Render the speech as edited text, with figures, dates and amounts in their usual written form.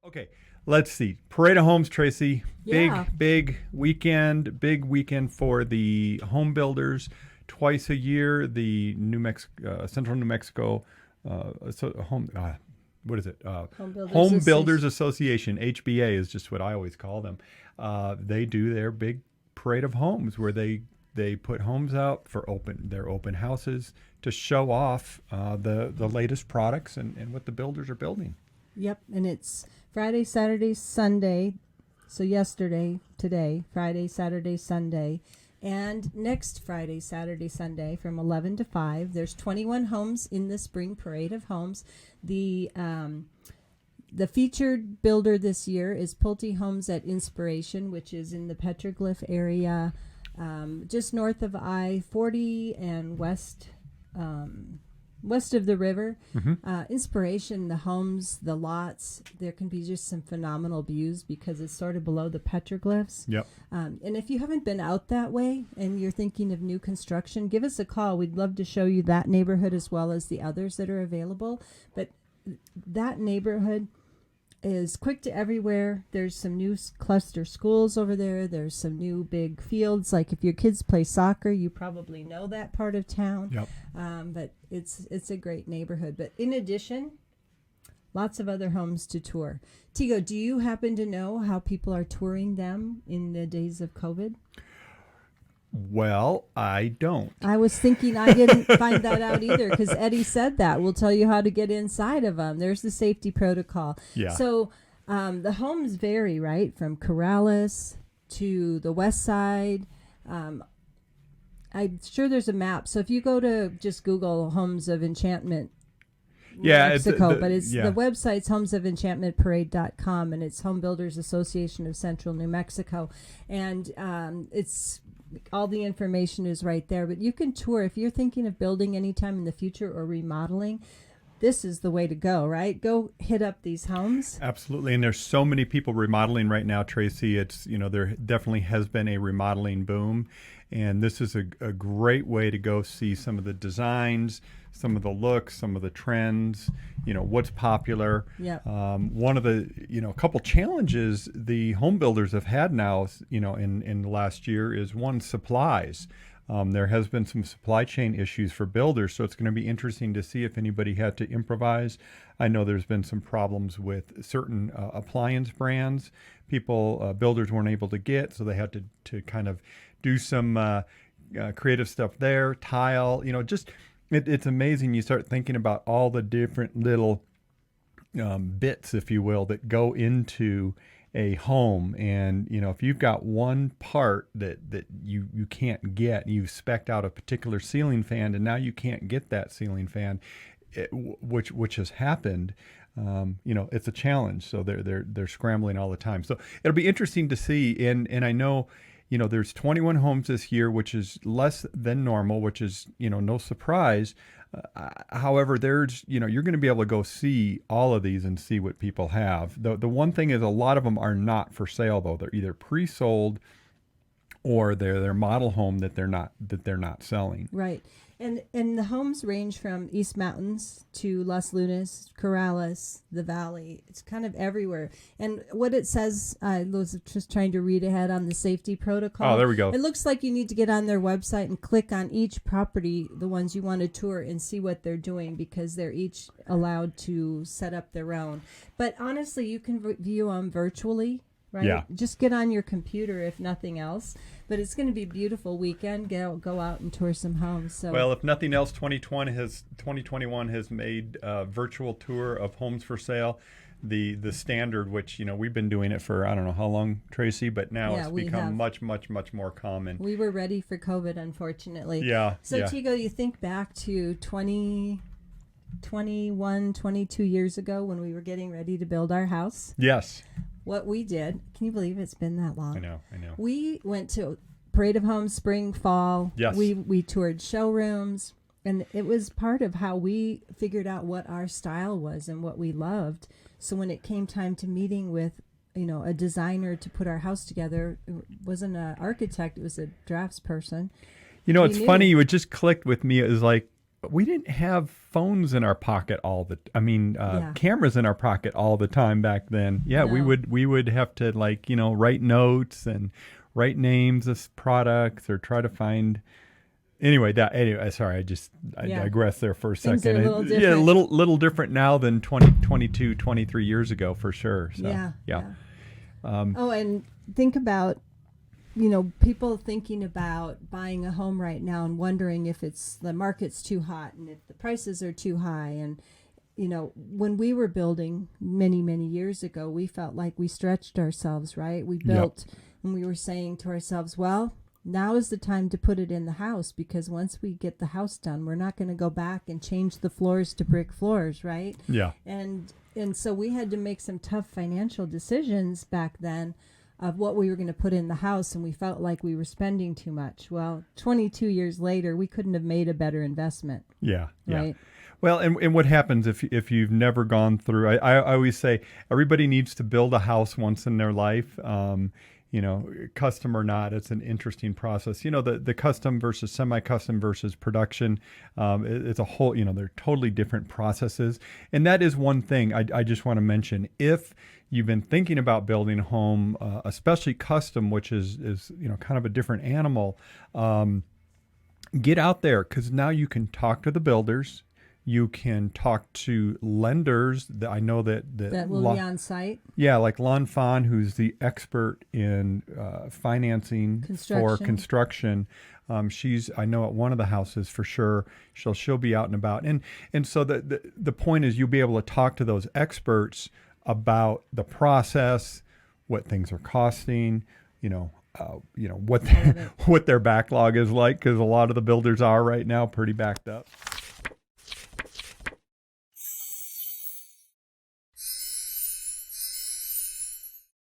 Okay, let's see. Parade of Homes, Tracy. Yeah. Big weekend for the home builders. Twice a year, the Central New Mexico home. What is it? Home Builders Home Builders Association. Association. HBA is just what I always call them. They do their big parade of homes where they put homes out for their open houses to show off the latest products and what the builders are building. Yep, and it's Friday, Saturday, Sunday. So yesterday, today, Friday, Saturday, Sunday, and next Friday, Saturday, Sunday from 11 to 5. There's 21 homes in the spring parade of homes. The featured builder this year is Pulte Homes at Inspiration, which is in the Petroglyph area, just north of I-40 and west of the river. Inspiration, the homes, the lots, there can be just some phenomenal views because it's sort of below the petroglyphs. Yep. And if you haven't been out that way and you're thinking of new construction, give us a call. We'd love to show you that neighborhood as well as the others that are available. But that neighborhood is quick to everywhere. There's some new cluster schools over there. There's some new big fields. Like if your kids play soccer, you probably know that part of town. Yep. But it's a great neighborhood. But in addition, lots of other homes to tour. Tigo, do you happen to know how people are touring them in the days of COVID? Well, I don't. I was thinking I didn't find that out either because Eddie said that. We'll tell you how to get inside of them. There's the safety protocol. Yeah. So the homes vary, right, from Corrales to the west side. I'm sure there's a map. So if you go to just Google Homes of Enchantment, Mexico, but it's the website's homesoфenchantmentparade.com, and it's Home Builders Association of Central New Mexico, and it's all the information is right there. But you can tour if you're thinking of building anytime in the future or remodeling. This is the way to go, right? Go hit up these homes. Absolutely, and there's so many people remodeling right now, Tracy. It's there definitely has been a remodeling boom, and this is a great way to go see some of the designs, some of the looks, some of the trends. What's popular. Yeah. One of the a couple challenges the home builders have had now, in the last year is one, supplies. There has been some supply chain issues for builders, so it's going to be interesting to see if anybody had to improvise. I know there's been some problems with certain appliance brands. Builders weren't able to get, so they had to kind of do some creative stuff there. Tile, it's amazing. You start thinking about all the different little bits, if you will, that go into a home, and if you've got one part that you can't get, you've spec'd out a particular ceiling fan and now you can't get that ceiling fan, which has happened. It's a challenge, so they're scrambling all the time. So it'll be interesting to see, and I know there's 21 homes this year, which is less than normal, which is no surprise. However, there's you're going to be able to go see all of these and see what people have. The one thing is a lot of them are not for sale, though. They're either pre-sold or they're their model home that they're not selling. Right. And the homes range from East Mountains to Las Lunas, Corrales, the Valley. It's kind of everywhere. And what it says, I was just trying to read ahead on the safety protocol. Oh, there we go. It looks like you need to get on their website and click on each property, the ones you want to tour, and see what they're doing because they're each allowed to set up their own. But honestly, you can view them virtually. Right? Yeah. Just get on your computer if nothing else. But it's going to be a beautiful weekend. Go out and tour some homes. So well, if nothing else, 2021 has made a virtual tour of homes for sale the standard, which we've been doing it for I don't know how long, Tracy, but now it's become much more common. We were ready for COVID, unfortunately. Yeah. So Tigo, you think back to 22 years ago when we were getting ready to build our house. Yes. What we did, can you believe it's been that long? I know. We went to Parade of Homes, spring, fall. Yes. We toured showrooms, and it was part of how we figured out what our style was and what we loved. So when it came time to meeting with, a designer to put our house together, it wasn't an architect, it was a draftsperson. It's funny, it just clicked with me. It was like, we didn't have phones in our pocket Yeah. cameras in our pocket all the time back then. Yeah, No. we would have to like, write notes and write names of products or try to find. Anyway, sorry, I Yeah. digress there for a Things are second. a little Yeah, different. little different now than 20, 22, 23 years ago for sure. So, Yeah. yeah. Oh, and think about, people thinking about buying a home right now and wondering if the market's too hot and if the prices are too high. And, when we were building many, many years ago, we felt like we stretched ourselves, right? We built and we were saying to ourselves, well, now is the time to put it in the house, because once we get the house done, we're not going to go back and change the floors to brick floors, right? Yeah. And so we had to make some tough financial decisions back then of what we were going to put in the house, and we felt like we were spending too much. Well, 22 years later, we couldn't have made a better investment. Yeah. Yeah. Right. Well, and what happens if you've never gone through? I always say everybody needs to build a house once in their life. Custom or not, it's an interesting process. The custom versus semi-custom versus production, it's a whole, they're totally different processes. And that is one thing I just want to mention. If you've been thinking about building a home, especially custom, which is kind of a different animal, get out there, because now you can talk to the builders. You can talk to lenders. I know that will be on site. Yeah, like Lon Fon, who's the expert in financing for construction. I know at one of the houses for sure. She'll be out and about, and so the point is you'll be able to talk to those experts about the process, what things are costing, what their backlog is like, because a lot of the builders are right now pretty backed up.